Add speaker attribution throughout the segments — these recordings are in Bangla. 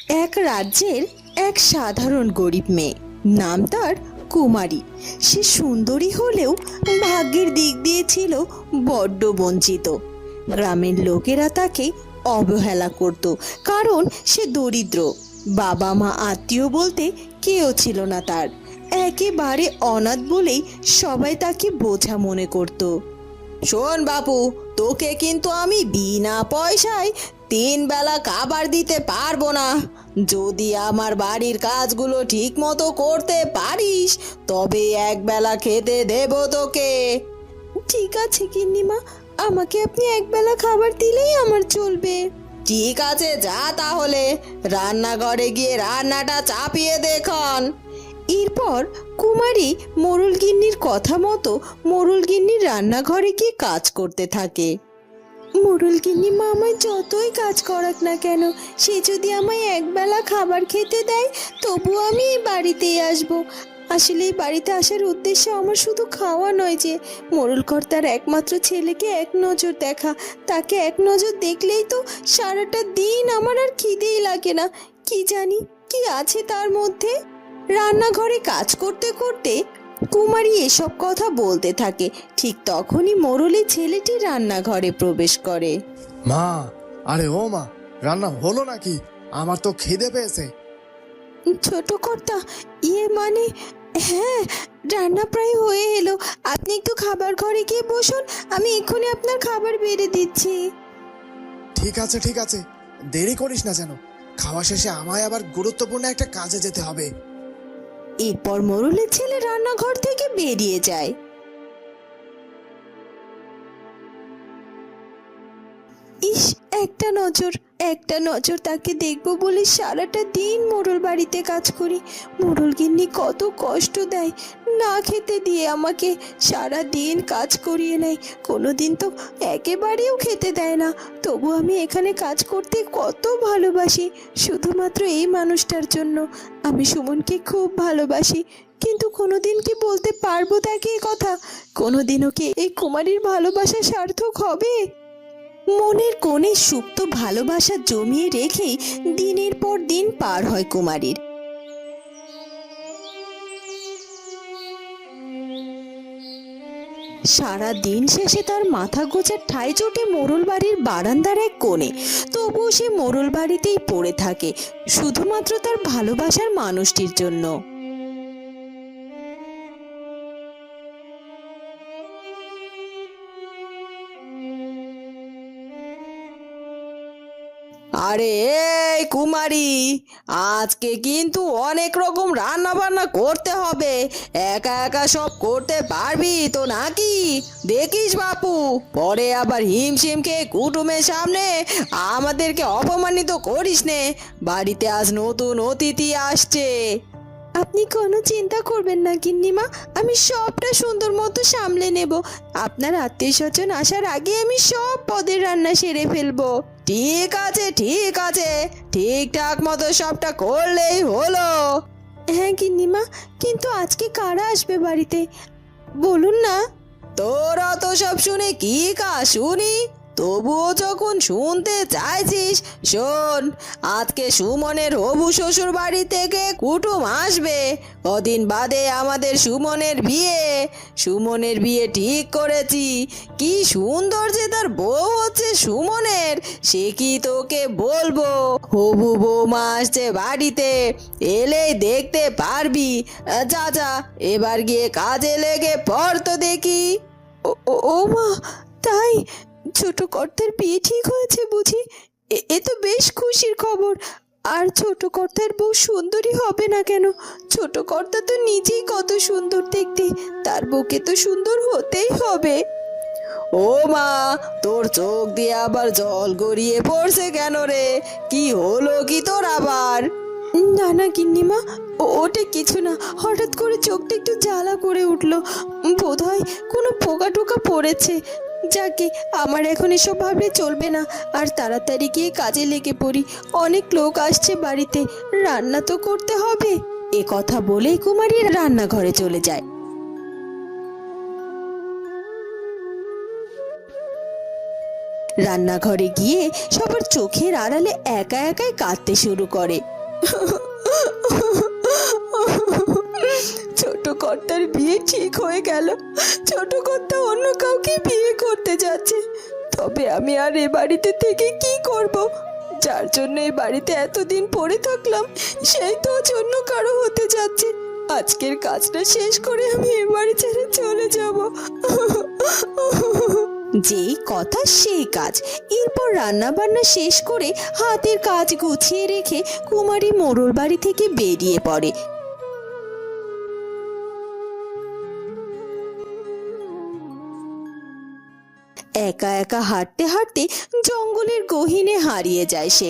Speaker 1: এক রাজ্যের এক সাধারণ গরিব মেয়ে, নাম তার কুমারী। সে সুন্দরী হলেও ভাগ্যের দিক দিয়ে ছিল বড্ড বঞ্চিত। গ্রামের লোকেরা তাকে অবহেলা করত, কারণ সে দরিদ্র। বাবা মা আত্মীয় বলতে কেউ ছিল না তার। একেবারে অনাথ বলেই সবাই তাকে বোঝা মনে করত। শোন বাপু, তোকে কিন্তু আমি বিনা পয়সায় 3 বেলা খাবার দিতে পারবো না। যদি আমার বাড়ির কাজগুলো ঠিক মতো করতে পারিস তবে 1 বেলা খেতে দেব তোকে। ঠিক আছে গিন্নিমা, আমাকে আপনি 1 বেলা খাবার দিলেই আমার চলবে। ঠিক আছে, যা তাহলে রান্নাঘরে গিয়ে রান্নাটা চাপিয়ে দেখন। এরপর কুমারী মোরল গিন্নির কথা মতো মোরল গিন্নির রান্নাঘরে গিয়ে কাজ করতে থাকে। মোরল গিন্নিমা আমায় যতই কাজ করাক না কেন, সে যদি আমায় 1 বেলা খাবার খেতে দেয় তবু আমি এই বাড়িতেই আসবো। আসলে এই বাড়িতে আসার উদ্দেশ্য আমার শুধু খাওয়া নয় যে, মোরল কর্তার একমাত্র ছেলেকে এক নজর দেখা। তাকে এক নজর দেখলেই তো সারাটা দিন আমার আর খিদেই লাগে না। কি জানি কি আছে তার মধ্যে। রান্নাঘরে কাজ করতে করতে কুমারী এসব কথা বলতে থাকে। ঠিক তখনই মোরলের ছেলেটি রান্নাঘরে প্রবেশ করে।
Speaker 2: মা, আরে ও মা, রান্না হলো নাকি? আমার তো খিদে পেয়েছে।
Speaker 1: ছোট কর্তা, মানে হ্যাঁ, রান্না প্রায় হয়ে এলো। আপনি একটু খাবার ঘরে গিয়ে বসুন, আমি এক্ষুনি আপনার খাবার বেড়ে দিচ্ছি।
Speaker 2: ঠিক আছে ঠিক আছে, দেরি করিস না যেন। খাওয়া শেষে আমায় আবার গুরুত্বপূর্ণ একটা কাজে যেতে হবে।
Speaker 1: এরপর মোরলের ছেলে রান্নাঘর থেকে বেরিয়ে যায়। ইস, একটা নজর তাকে দেখবো বলে সারাটা দিন মোরল বাড়িতে কাজ করি। মোরল গিন্নি কত কষ্ট দেয়, না খেতে দিয়ে আমাকে সারা দিন কাজ করিয়ে নেয়। কোনোদিন তো একেবারেও খেতে দেয় না। তবু আমি এখানে কাজ করতে কত ভালোবাসি, শুধুমাত্র এই মানুষটার জন্য। আমি সুমনকে খুব ভালোবাসি, কিন্তু কোনোদিন কি বলতে পারবো তাকে এ কথা? কোনোদিনও কি এই কুমারীর ভালোবাসা সার্থক হবে? মনের কোণে সুপ্ত ভালোবাসা জমিয়ে রেখেই দিনের পর দিন পার হয় কুমারীর। সারা দিন শেষে তার মাথা গোজার ঠাঁই জোটে মোরল বাড়ির বারান্দার এক কোণে। তবুও সে মোরল বাড়িতেই পড়ে থাকে, শুধুমাত্র তার ভালোবাসার মানুষটির জন্য। আরে এই কুমারী, আজকে কিন্তু অনেক রকম রান্না বান্না করতে হবে। একা একা সব করতে পারবি তো নাকি? দেখিস বাপু, পরে আবার হিমশিম খেয়ে কুটুমের সামনে আমাদেরকে অপমানিত করিস নে। বাড়িতে আজ নতুন অতিথি আসছে। আপনি কোনো চিন্তা করবেন না গিন্নিমা, আমি সবটা সুন্দর মতো সামলে নেব। আপনার আত্মীয় স্বজন আসার আগে আমি সব পদের রান্না সেরে ফেলবো। ঠিক আছে ঠিক আছে, ঠিকঠাক মতো সবটা করলেই হলো। হ্যাঁ গিন্নিমা, কিন্তু আজকে কারা আসবে বাড়িতে বলুন না। তোরা তো সব শুনে কি কাজ শুনি, তবুও যখন শুনতে চাইছিস শোন। আজকে সুমনের হবু শ্বশুর বাড়ি থেকে কুটুম আসবে। কদিন বাদে আমাদের সুমনের বিয়ে ঠিক করেছি। কি সুন্দর যে তার বউ হচ্ছে সুমনের, সে কি তোকে বলবো। হবু বৌমা আসছে বাড়িতে, এলেই দেখতে পারবি। যা যা, এবার গিয়ে কাজে লেগে পড় তো দেখি। ও মা, তাই ছোট কর্তার বিয়ে ঠিক হয়েছে বুঝি? এ তো বেশ খুশির খবর। আর ছোট কর্তার বউ সুন্দরী হবে না কেন? ছোট কর্তা তো নিজেই কত সুন্দর দেখতে, তার বউকে তো সুন্দর হতেই হবে। ও মা, তোর চোখ দিয়ে আবার জল গড়িয়ে পড়ছে কেন রে? কি হলো কি তোর আবার? না না গিন্নিমা, ওটা কিছু না। হঠাৎ করে চোখটা একটু জ্বালা করে উঠলো, বোধহয় কোনো পোকা টোকা পড়েছে। যাকে, আমার এখন এসব ভাবলে চলবে না। আর তাড়াতাড়ি গিয়ে কাজে লেগে পড়ি, অনেক লোক আসছে বাড়িতে, রান্না তো করতে হবে। এ কথা বলেই কুমারী রান্নাঘরে চলে যায়। রান্নাঘরে গিয়ে সবার চোখের আড়ালে একা একাই কাঁদতে শুরু করে। ছোট কর্তার বিয়ে ঠিক হয়ে গেল। ছোট কর্তা অন্য কাউকে বিয়ে করতে যাচ্ছে। তবে আমি আর এ বাড়িতে থেকে কি করব? যার জন্য এই বাড়িতে এতদিন পড়ে থাকলাম সেই তো জন্য কারো হতে যাচ্ছে। আজকের কাজটা শেষ করে আমি এ বাড়ি ছেড়ে চলে যাব। যেই কথা সেই কাজ। এরপর রান্না বান্না শেষ করে হাতের কাজ গুছিয়ে রেখে কুমারী মোড়ল বাড়ি থেকে বেরিয়ে পড়ে। একা একা হাঁটতে হাঁটতে জঙ্গলের গহীনে হারিয়ে যায় সে।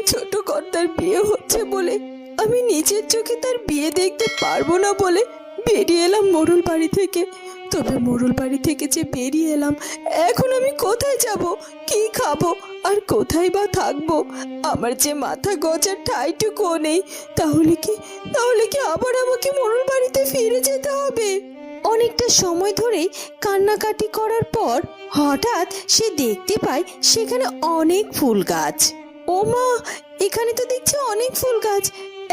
Speaker 1: ছোট কর্তার বিয়ে হচ্ছে বলে আমি নিজের চোখে তার বিয়ে দেখতে পারবো না বলে বেরিয়ে এলাম মোড়ল বাড়ি থেকে। তবে মোড়ল বাড়ি থেকে যে বেরিয়ে এলাম, এখন আমি কোথায় যাব, কি খাবো আর কোথায় বা থাকবো? আমার যে মাথা গজার ঠাইটুকুও নেই। তাহলে কি আবার আমাকে মোড়ল বাড়িতে ফিরে যেতে হবে? অনেকটা সময় ধরে কান্নাকাটি করার পর হঠাৎ সে দেখতে পায় সেখানে অনেক ফুল গাছ। ও মা, এখানে তো দেখছি অনেক ফুল গাছ।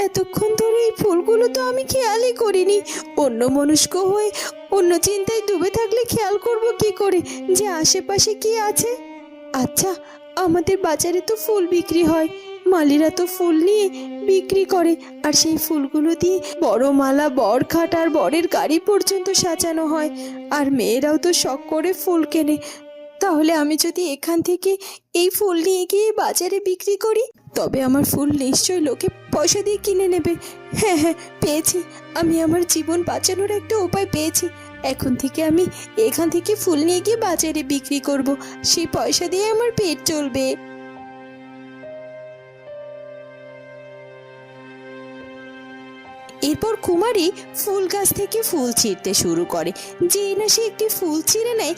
Speaker 1: এতক্ষণ ধরে এই ফুলগুলো তো আমি খেয়ালই করিনি। অন্য মনস্ক হয়ে অন্য চিন্তায় ডুবে থাকলে খেয়াল করব কি করে যে আশেপাশে কি আছে? আচ্ছা, আমাদের বাজারে তো ফুল বিক্রি হয়, মালিরা তো ফুল নিয়ে বিক্রি করে, আর সেই ফুলগুলো দিয়ে বড় মালা, বর খাট আর বরের গাড়ি পর্যন্ত সাজানো হয়। আর মেয়েরাও তো শখ করে ফুল কেনে। তাহলে আমি যদি এখান থেকে এই ফুল নিয়ে গিয়ে বাজারে বিক্রি করি, তবে আমার ফুল নিশ্চয়ই লোকে পয়সা দিয়ে কিনে নেবে। হ্যাঁ হ্যাঁ, পেয়েছি। আমি আমার জীবন বাঁচানোর একটা উপায় পেয়েছি। এখন থেকে আমি এখান থেকে ফুল নিয়ে গিয়ে বাজারে বিক্রি করব। সেই পয়সা দিয়ে আমার পেট চলবে। এরপর কুমারী ফুল গাছ থেকে ফুল ছিঁড়তে শুরু করে। যে না সে একটি ফুল ছিঁড়ে নেয়।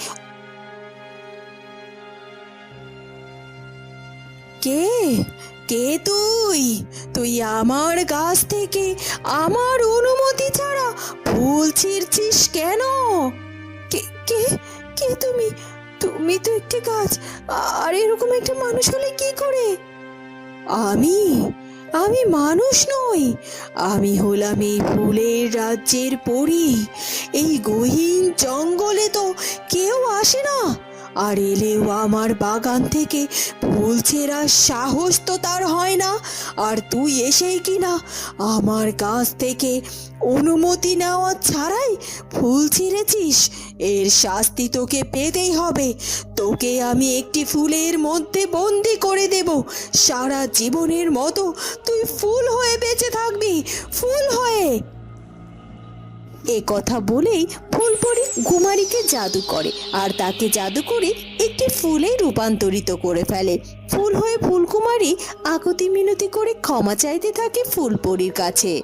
Speaker 1: কে কে তুই? তুই আমার গাছ থেকে আমার অনুমতি ছাড়া ফুল ছিঁড়ছিস কেন? কে কে কে তুমি? তুমি তো একটি গাছ, আর এরকম একটা মানুষ হলে কি করে? আমি আমি মানুষ নই। আমি হলাম এই ফুলের রাজ্যের পরী। এই গহীন জঙ্গলে তো কেউ আসে না, আর এলেও আমার বাগান থেকে ফুল ছেঁড়ার সাহস তো তার হয় না। আর তুই এসেই কিনা আমার গাছ থেকে অনুমতি নেওয়া ছাড়াই ফুল ছিঁড়েছিস। এর শাস্তি তোকে পেতেই হবে। তোকে আমি একটি ফুলের মধ্যে বন্দি করে দেব। সারা জীবনের মতো তুই ফুল হয়ে বেঁচে থাকবি, ফুল হয়ে। এ কথা বলেই ফুলপরি কুমারীকে জাদু করে, আর তাকে জাদু করে একটি ফুলে রূপান্তরিত করে ফেলে। ফুল হয়ে ফুলকুমারী আকুতি মিনতি করে ক্ষমা চাইতে থাকে ফুলপরির কাছে।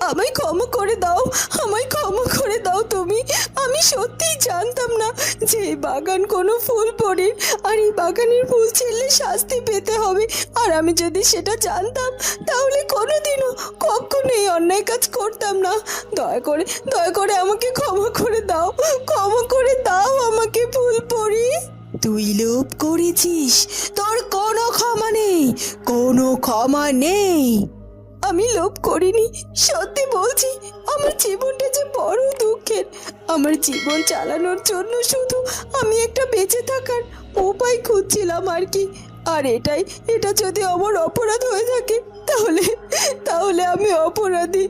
Speaker 1: আমায় ক্ষমা করে দাও, আমায় ক্ষমা করে দাও তুমি। আমি সত্যিই জানতাম না যে এই বাগান কোনো ফুলপরির, আর এই বাগানের ফুল ছিঁড়লে শাস্তি পেতে হবে। আর আমি যদি সেটা জানতাম তাহলে কোনোদিনও কখনো এই অন্যায় কাজ করতাম না। দয়া করে আমাকে ক্ষমা করে দাও, ক্ষমা করে দাও আমাকে ফুলপরি। তুই লোভ করেছিস, তোর কোনো ক্ষমা নেই, কোনো ক্ষমা নেই। আমি লোভ করিনি, সত্যি বলছি। আমার জীবনটা যে বড় দুঃখের। আমার জীবন চালানোর জন্য শুধু আমি একটা বেঁচে থাকার উপায় খুঁজছিলাম আর কি। আর এটা যদি আমার অপরাধ হয়ে থাকে তাহলে আমি অপরাধী।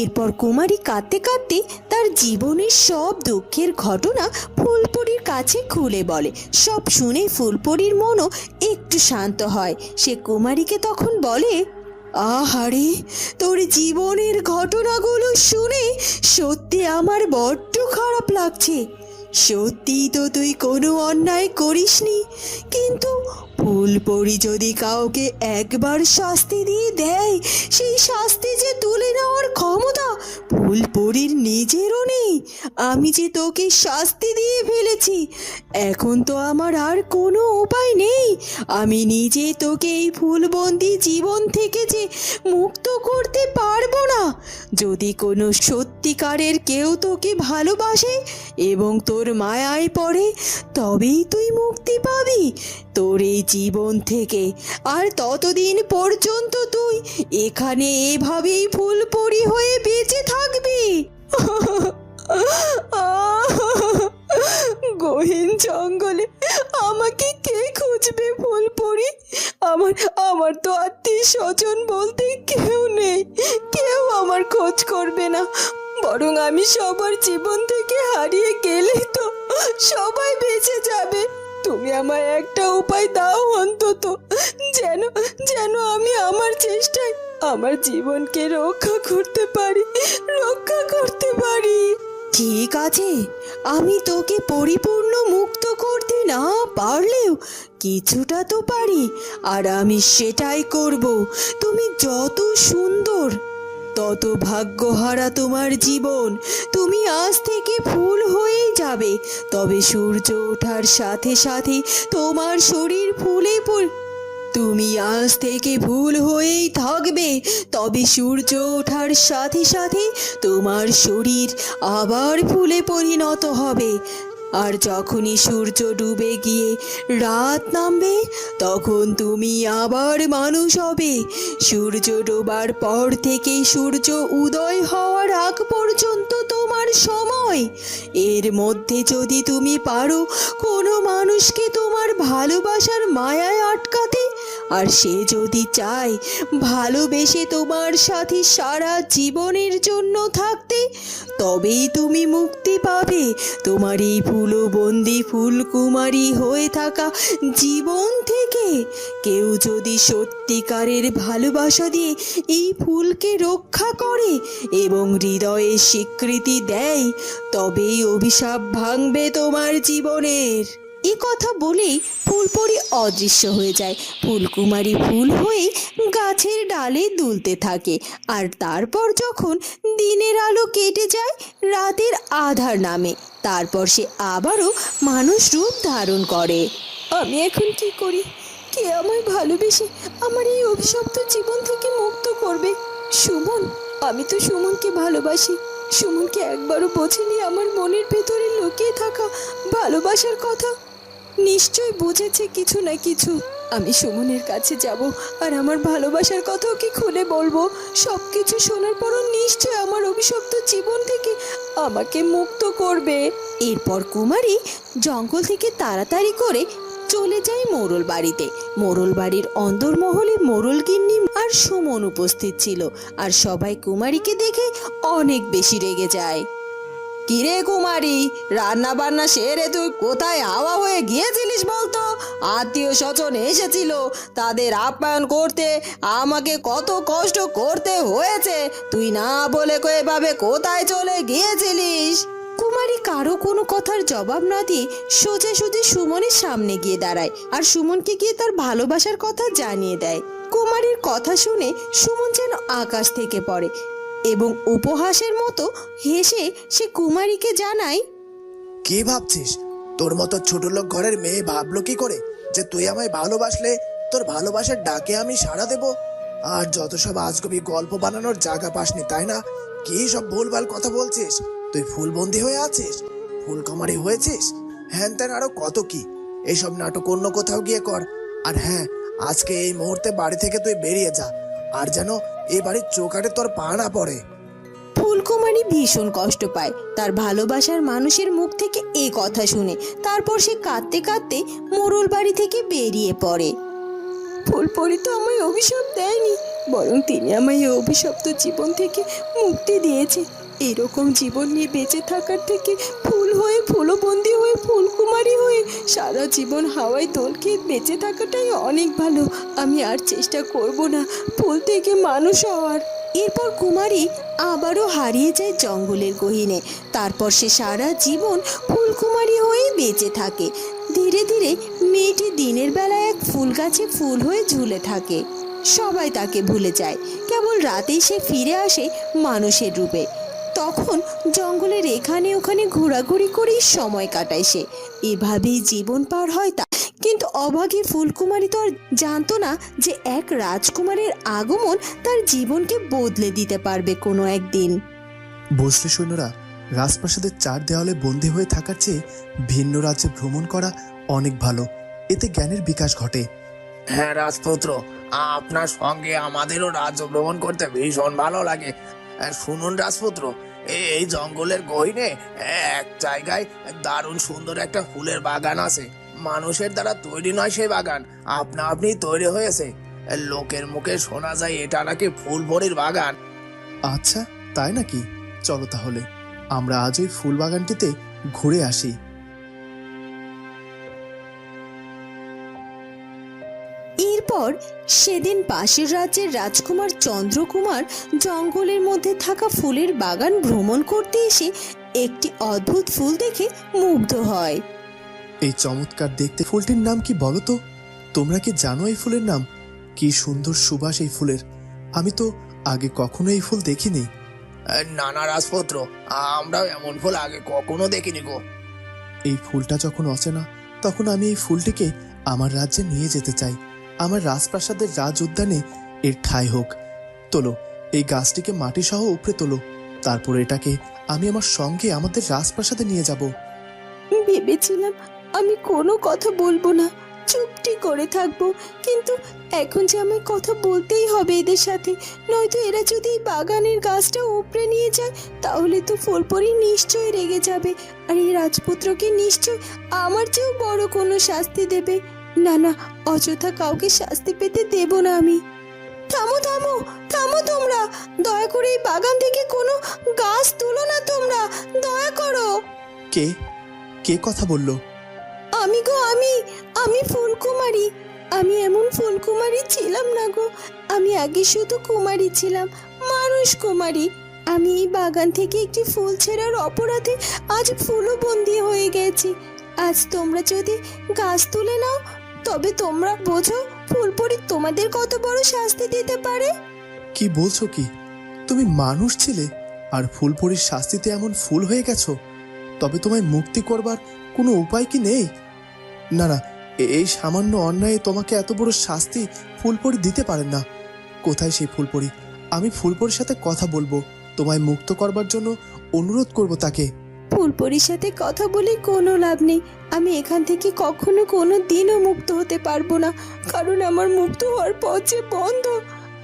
Speaker 1: এরপর কুমারী কাঁদতে কাঁদতে তার জীবনের সব দুঃখের ঘটনা ফুলপরির কাছে খুলে বলে। সব শুনে ফুলপরির মনও একটু শান্ত হয়। সে কুমারীকে তখন বলে, আহারে, তোর জীবনের ঘটনাগুলো শুনে সত্যি আমার বড্ড খারাপ লাগছে। সত্যি তো তুই কোনো অন্যায় করিসনি, কিন্তু ফুলপরি যদি কাউকে একবার শাস্তি দিয়ে দেয়, সেই শাস্তি যে তুলে নেওয়ার ক্ষমতা ফুলপরির নিজেরও নেই। আমি যে তোকে শাস্তি দিয়ে ফেলেছি, এখন তো আমার আর কোনো উপায় নেই। আমি নিজে তোকে এই ফুলবন্দি জীবন থেকে যে মুক্ত করতে পারবো না। যদি কোনো সত্যিকারের কেউ তোকে ভালোবাসে এবং তোর মায়ায় পড়ে, তবেই তুই মুক্তি পাবি। তোর এই জীবন থেকে। আর ততদিন পর্যন্ত তুই এখানে এভাবেই ফুলপরি হয়ে বেঁচে থাকবি। গহীন জঙ্গলে আমাকে কে খুঁজবে ফুলপরি? আমার আমার তো আত্মীয় স্বজন বলতে কেউ নেই, কেউ আমার খোঁজ করবে না। বরং আমি সবার জীবন থেকে হারিয়ে গেলে তো সবাই বেঁচে যাবে। তুমি আমায় একটা উপায় দাও অন্তত, যেন যেন আমি আমার চেষ্টায় আমার জীবনকে রক্ষা করতে পারি, রক্ষা করতে পারি। ঠিক আছে, আমি তোকে পরিপূর্ণ মুক্ত করতে না পারলেও কিছুটা তো পারি, আর আমি সেটাই করব। তুমি যত সুন্দর তত ভাগ্যহারা তোমার জীবন। তুমি আজ থেকে ফুল হয়েই যাবে, তবে সূর্য ওঠার সাথে সাথে তোমার শরীর ফুলে তুমি আজ থেকে ফুল হয়েই থাকবে, তবে সূর্য ওঠার সাথে সাথে তোমার শরীর আবার ফুলে পরিণত হবে। আর যখনই সূর্য ডুবে গিয়ে রাত নামবে, তখন তুমি আবার মানুষ হবে। সূর্য ডোবার পর থেকে সূর্য উদয় হওয়ার আগ পর্যন্ত তোমার সময়। এর মধ্যে যদি তুমি পারো কোনো মানুষকে তোমার ভালোবাসার মায়ায় আটকাতে, আর সে যদি চায় ভালোবেসে তোমার সাথে সারা জীবনের জন্য থাকতে, তবেই তুমি মুক্তি পাবে তোমার এই ফুলবন্দি ফুলকুমারী হয়ে থাকা জীবন থেকে। কেউ যদি সত্যিকারের ভালোবাসা দিয়ে এই ফুলকে রক্ষা করে এবং হৃদয়ে স্বীকৃতি দেয়, তবেই অভিশাপ ভাঙবে তোমার জীবনের। এ কথা বলেই ফুলপরি অদৃশ্য হয়ে যায়। ফুলকুমারী ফুল হয়ে গাছের ডালে দুলতে থাকে। আর তারপর যখন দিনের আলো কেটে যায়, রাতের আধার নামে, তারপর সে আবারও মানুষ রূপ ধারণ করে। আমি এখন কি করি? কে আমায় ভালোবেসে আমার এই অভিশপ্ত জীবন থেকে মুক্ত করবে? সুমন। আমি তো সুমনকে ভালোবাসি। সুমনকে একবারও বোঝেনি আমার মনের ভেতরে লুকিয়ে থাকা ভালোবাসার কথা। নিশ্চয় বুঝেছে কিছু না কিছু। আমি সুমনের কাছে যাব আর আমার ভালোবাসার কথা ওকে খুলে বলবো। সব কিছু শোনার পরও নিশ্চয় আমার অভিশপ্ত জীবন থেকে আমাকে মুক্ত করবে। এরপর কুমারী জঙ্গল থেকে তাড়াতাড়ি করে চলে যায় মোড়ল বাড়িতে। মোড়ল বাড়ির অন্দরমহলে মোড়ল গিন্নি আর সুমন উপস্থিত ছিল। আর সবাই কুমারীকে দেখে অনেক বেশি রেগে যায়। কিরে কুমারী, রান্না বান্না সেরে তুই কোথায় হাওয়া হয়ে গিয়েছিলিস বলতো? আত্মীয় স্বজন এসেছিল, তাদের আপ্যায়ন করতে আমাকে কত কষ্ট করতে হয়েছে। তুই না বলে এভাবে কোথায় চলে গিয়েছিলিস? কুমারী কারো কোনো কথার জবাব না দিয়ে সোজাসুজি সুমনের সামনে গিয়ে দাঁড়ায় আর সুমনকে গিয়ে তার ভালোবাসার কথা জানিয়ে দেয়। কুমারীর কথা শুনে সুমন যেন আকাশ থেকে পড়ে এবং উপহাসের মতো হেসে সে কুমারীকে জানায়,
Speaker 2: কি ভাবছিস? তোর মতো ছোট লোক ঘরের মেয়ে ভাবলো কি করে যে তুই আমায় ভালোবাসলে তোর ভালোবাসার ডাকে আমি সাড়া দেব? আর যত সব আজগুবি গল্প বানানোর জায়গা পাসনি, তাই না? কি সব ভুলভাল কথা বলছিস? তুই ফুলবন্দি হয়ে আছিস, ফুলকুমারী হয়েছিস, হ্যান ত্যান আরো কত কি। এইসব নাটক অন্য কোথাও গিয়ে কর। আর হ্যাঁ, আজকে এই মুহূর্তে বাড়ি থেকে তুই বেরিয়ে যা, আর যেন এই বাড়ির চৌকাঠে তোর পা না পড়ে।
Speaker 1: ফুলকুমারী ভীষণ কষ্ট পায় তার ভালোবাসার মানুষের মুখ থেকে এই কথা শুনে। তারপর সে কাঁদতে কাঁদতে মোড়ল বাড়ি থেকে বেরিয়ে পড়ে। ফুলপরি তো আমায় অভিশাপ দেয়নি, বরং তিনি আমায় এই অভিশপ্ত জীবন থেকে মুক্তি দিয়েছে। এরকম জীবন নিয়ে বেঁচে থাকার থেকে ফুল হয়ে ফুলবন্দি হয়ে ফুলকুমারী হয়ে সারা জীবন হাওয়ায় দোল খেয়ে বেঁচে থাকাটাই অনেক ভালো। আমি আর চেষ্টা করব না ফুল থেকে মানুষ হওয়ার। এরপর কুমারী আবারও হারিয়ে যায় জঙ্গলের গহীনে। তারপর সে সারা জীবন ফুলকুমারী হয়ে বেঁচে থাকে। ধীরে ধীরে মেয়েটি দিনের বেলায় এক ফুল গাছে ফুল হয়ে ঝুলে থাকে। সবাই তাকে ভুলে যায়, কেবল রাতেই সে ফিরে আসে মানুষের রূপে। তখন জঙ্গলের এখানে ওখানে ঘোরাঘুরি করেই সময় কাটায় সে। এভাবেই জীবন পার হয় তা। কিন্তু অভাগী ফুলকুমারী তো আর জানতো না যে এক রাজকুমারের আগমন তার জীবনকে বদলে দিতে পারবে কোনো একদিন।
Speaker 2: বুঝলে সৈন্যরা, রাজপ্রাসাদের চার দেওয়ালে বন্দী হয়ে থাকার চেয়ে ভিন্ন রাজ্যে ভ্রমণ করা অনেক ভালো।
Speaker 3: এতে জ্ঞানের বিকাশ ঘটে।
Speaker 2: হ্যাঁ রাজপুত্র, আপনার সঙ্গে আমাদেরও রাজ্য ভ্রমণ করতে ভীষণ ভালো লাগে। শুনুন রাজপুত্র, এই জঙ্গলের গহীনে এক জায়গায় দারুণ সুন্দর একটা ফুলের বাগান আছে। মানুষের দ্বারা তৈরি নয় সেই বাগান, আপনা আপনি তৈরি হয়েছে। লোকের মুখে শোনা যায় এটা নাকি ফুলভরির বাগান।
Speaker 3: আচ্ছা, তাই নাকি? চলো তাহলে আমরা আজ ওই ফুল বাগানটিতে ঘুরে আসি।
Speaker 1: এরপর সেদিন পাশের রাজ্যের রাজকুমার চন্দ্রকুমার জঙ্গলের মধ্যে থাকা ফুলের বাগান ভ্রমণ করতে এসে একটি অদ্ভুত ফুল দেখে মুগ্ধ হয়।
Speaker 3: এই চমৎকার দেখতে ফুলটির নাম কি বলো তো? তোমরা কি জানো এই ফুলের নাম? কি সুন্দর সুবাস এই ফুলের! আমি তো আগে কখনো এই ফুল দেখিনি।
Speaker 2: না না রাজপুত্র, আমরাও এমন ফুল আগে কখনো দেখিনি গো।
Speaker 3: এই ফুলটা যখন অচেনা, তখন আমি এই ফুলটিকে আমার রাজ্যে নিয়ে যেতে চাই। আমার রাজপ্রাসাদের রাজ উদ্যানে এর ঠাঁই হোক। তোলো, এই গাছটিকে মাটি সহ উপড়ে তোলো, তারপর এটাকে আমি আমার সঙ্গে আমাদের রাজপ্রাসাদে নিয়ে যাব।
Speaker 1: ভেবেছিলাম আমি কোনো কথা বলবো না, চুপটি করে থাকবো, কিন্তু এখন যে আমায় কথা বলতেই হবে এদের সাথে, নয়তো এরা যদি এই বাগানের গাছটা উপড়ে নিয়ে যায় তাহলে তো ফুলপরি নিশ্চয়ই রেগে যাবে, আর এই রাজপুত্রকে নিশ্চয় আমার চেয়েও বড় কোনো শাস্তি দেবে। না না, অযথা কাউকে শাস্তি পেতে দেব না আমি। থামো থামো থামো, তোমরা দয়া করে এই বাগান থেকে কোনো গাছ তুলো না, তোমরা দয়া করো।
Speaker 3: কে কে কথা বললো?
Speaker 1: আমি গো, আমি ফুলকুমারী। আমি এমন ফুলকুমারী ছিলাম না গো, আমি আগে শুধু কুমারী ছিলাম, মানুষ কুমারী। আমি এই বাগান থেকে একটি ফুল ছেঁড়ার অপরাধে আজ ফুলও বন্দি হয়ে গেছি। আজ তোমরা যদি গাছ তুলে নাও তবে তোমরা বোঝো ফুলপরি তোমাদের কত বড় শাস্তি দিতে পারে।
Speaker 3: কি বলছো কি? তুমি মানুষ ছিলে আর ফুলপরির শাস্তিতে এমন ফুল হয়ে গেছো? তবে তোমায় মুক্তি করবার কোনো উপায় কি নেই? না না, এই সামান্য অন্যায়ে তোমাকে এত বড় শাস্তি ফুলপরি দিতে পারেন না। কোথায় সেই ফুলপরি? আমি ফুলপরির সাথে কথা বলবো, তোমায় মুক্ত করবার জন্য অনুরোধ করব তাকে।
Speaker 1: ফুলপরির সাথে কথা বলে কোনো লাভ নেই, আমি এখান থেকে কখনো কোনো দিনও মুক্ত হতে পারবো না, কারণ আমার মুক্ত হওয়ার পথ যে বন্ধ।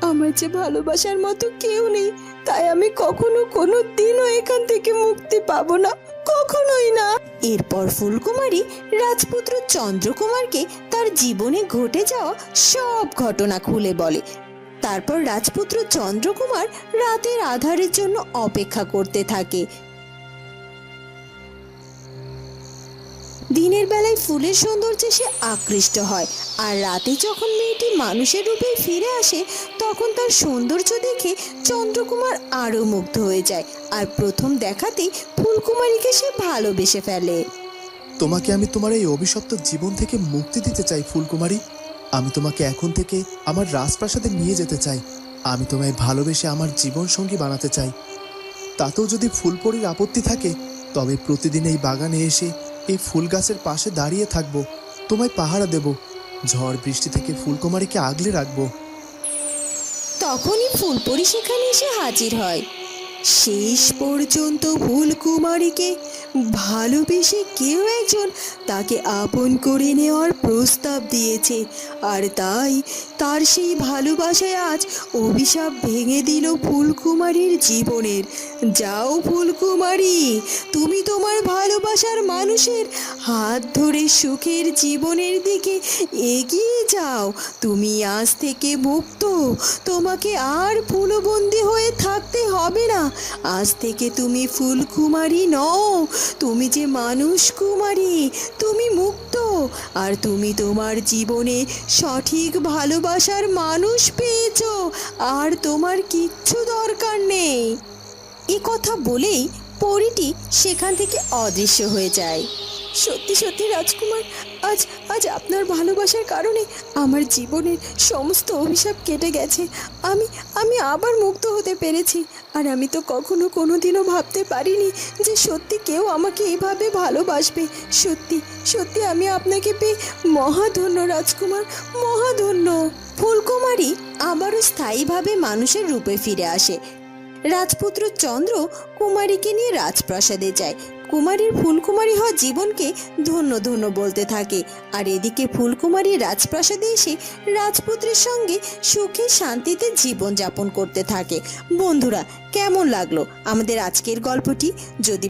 Speaker 1: আমার যে ভালোবাসার মতো কেউ নেই, তাই আমি কখনো কোনো দিনও এখান থেকে মুক্তি পাবো না, কখনোই না। এরপর ফুলকুমারী রাজপুত্র চন্দ্রকুমারকে তার জীবনে ঘটে যাওয়া সব ঘটনা খুলে বলে। তারপর রাজপুত্র চন্দ্রকুমার রাতের আঁধারের জন্য অপেক্ষা করতে থাকে। দিনের বেলায় ফুলের সৌন্দর্যে সে আকৃষ্ট হয়, আর রাতে যখন মেয়েটি মানুষের রূপে ফিরে আসে তখন তার সৌন্দর্য দেখে চন্দ্রকুমার আরো মুগ্ধ হয়ে যায়, আর প্রথম দেখাতেই ফুলকুমারীকে সে ভালোবেসে ফেলে।
Speaker 3: তোমাকে আমি তোমার এই অভিশপ্ত জীবন থেকে মুক্তি দিতে চাই ফুলকুমারী। আমি তোমাকে এখন থেকে আমার রাজপ্রাসাদে নিয়ে যেতে চাই। আমি তোমায় ভালোবেসে আমার জীবন সঙ্গী বানাতে চাই। তাতেও যদি ফুলপরির আপত্তি থাকে তবে প্রতিদিন এই বাগানে এসে এই ফুল গাছের পাশে দাঁড়িয়ে থাকবো, তোমায় পাহারা দেব, ঝড় বৃষ্টি থেকে ফুলকুমারীকে আগলে রাখবো।
Speaker 1: তখনই ফুলপরি সেখানে এসে হাজির হয়। শেষ পর্যন্ত ফুলকুমারীকে ভালোবেসে কেউ একজন তাকে আপন করে নেওয়ার প্রস্তাব দিয়েছে, আর তাই তার সেই ভালোবাসায় আজ অভিশাপ ভেঙে দিল ফুলকুমারীর জীবনের। যাও ফুলকুমারী, তুমি তোমার ভালোবাসার মানুষের হাত ধরে সুখের জীবনের দিকে এগিয়ে যাও। তুমি আজ থেকে মুক্ত, তোমাকে আর ফুলবন্দি হয়ে থাকতে হবে না। আজ থেকে তুমি ফুলকুমারী নও, তুমি যে মানুষ কুমারী, তুমি মুক্ত, আর তুমি তোমার জীবনে সঠিক ভালোবাসার মানুষ পেয়েছো, আর তোমার কিচ্ছু দরকার নেই। এ কথা বলেই পরীটি সেখান থেকে অদৃশ্য হয়ে যায়। সত্যি সত্যি রাজকুমার, আজ আজ আপনার ভালোবাসার কারণে আমার জীবনের সমস্ত অভিশাপ কেটে গেছে। আমি আবার মুক্ত হতে পেরেছি, আর আমি তো কখনো কোনোদিনও ভাবতে পারিনি যে সত্যি কেউ আমাকে এভাবে ভালোবাসবে। সত্যি সত্যি আমি আপনাকে পেয়ে মহাধন্য রাজকুমার, মহাধন্য। ফুলকুমারী আবারও স্থায়ীভাবে মানুষের রূপে ফিরে আসে। রাজপুত্র চন্দ্র কুমারীকে নিয়ে রাজপ্রাসাদে যায়। কুমারীর ফুলকুমারী হওয়া জীবনকে ধন্য ধন্য বলতে থাকে। আর এদিকে ফুলকুমারী রাজপ্রাসাদে এসে রাজপুত্রের সঙ্গে সুখে শান্তিতে জীবন যাপন করতে থাকে। বন্ধুরা, কেমন লাগলো আমাদের আজকের গল্পটি? যদি